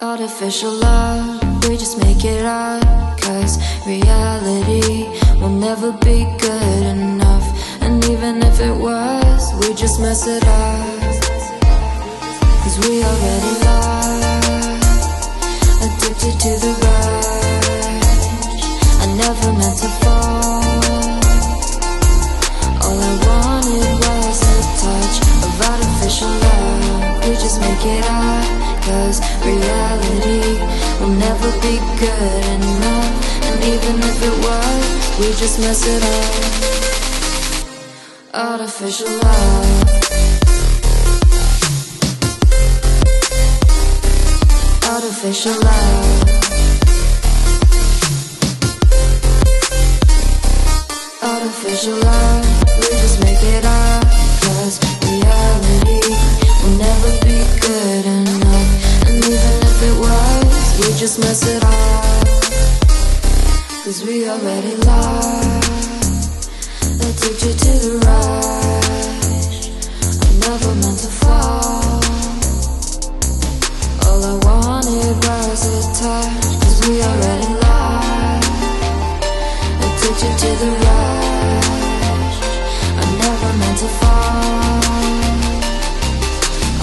Artificial love, we just make it up, 'cause reality will never be good enough. And even if it was, we just mess it up, 'cause we already lost, addicted to the rush. I never meant to fall. All I wanted was a touch of artificial love. We just make it up, 'cause reality will never be good enough. And even if it was, we just mess it up. Artificial love. Artificial love. Artificial love. We just make it up, 'cause reality will never be good enough. And even if it was, we just mess it up, 'cause we already lost, addicted to the rush. I never meant to fall. All I wanted was a touch, 'cause we already lost, addicted to the rush. I never meant to fall.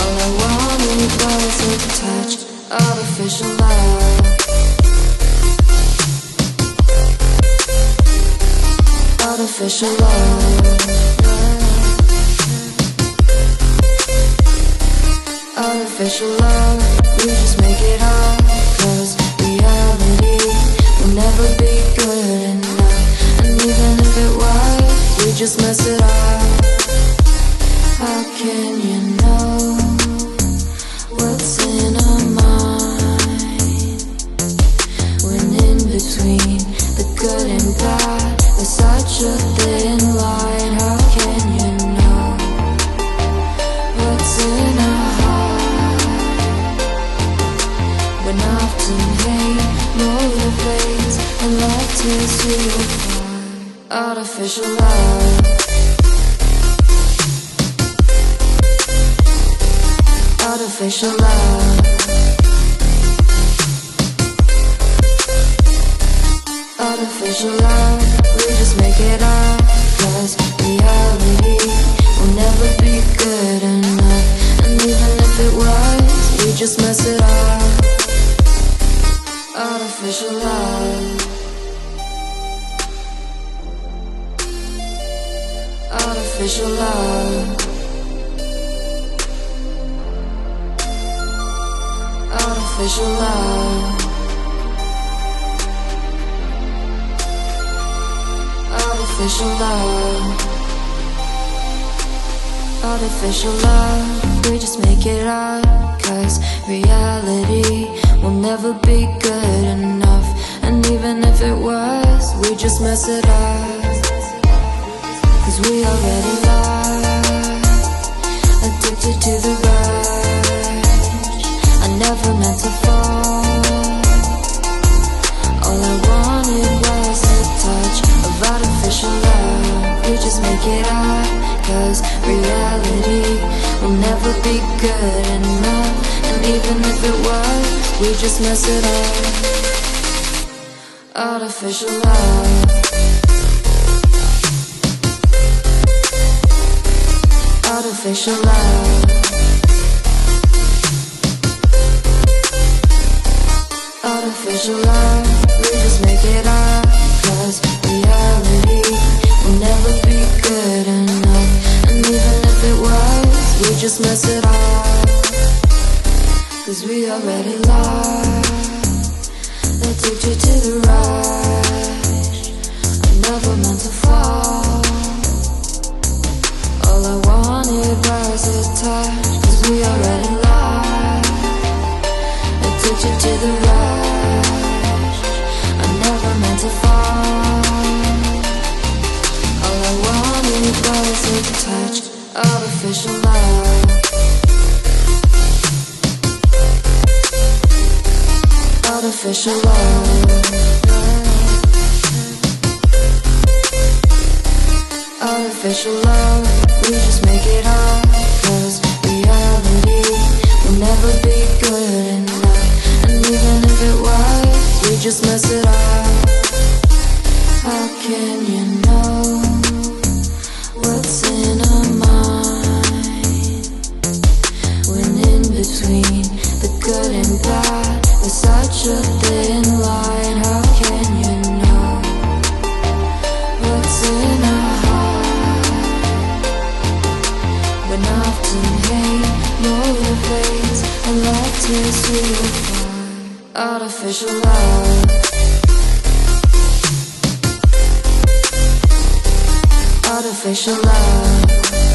All I wanted was a touch. Artificial love. Artificial love. Artificial love. We just make it up, 'cause reality will never be good enough. And even if it was, we just mess it up. How can you know what's in our mind, when in between the good and bad there's such a thin line? How can you know what's in our heart, when often hate motivates and love tears you apart? Artificial love. Artificial love. Artificial love. We just make it up, 'cause reality will never be good enough. And even if it was, we just mess it up. Artificial love. Artificial love. Artificial love. Artificial love. Artificial love. We just make it up, 'cause reality will never be good enough. And even if it was, we just mess it up, 'cause we already lost, addicted to the rush. I never meant to fall. All I wanted was a touch of artificial love. We just make it up, 'cause reality will never be good enough. And even if it was, we just mess it up. Artificial love. Artificial love. Artificial love. We just make it up, 'cause reality will never be good enough. And even if it was, we just mess it up, 'cause we already lost, addicted to the rush. I never meant to fall. All I wanted was a touch, 'cause we already lost, addicted to the rush. I never meant to fall. All I wanted was a touch. Artificial love. Artificial love. Artificial love. We just make it up, 'cause reality will never be good enough. And tears you apply. Artificial love. Artificial love.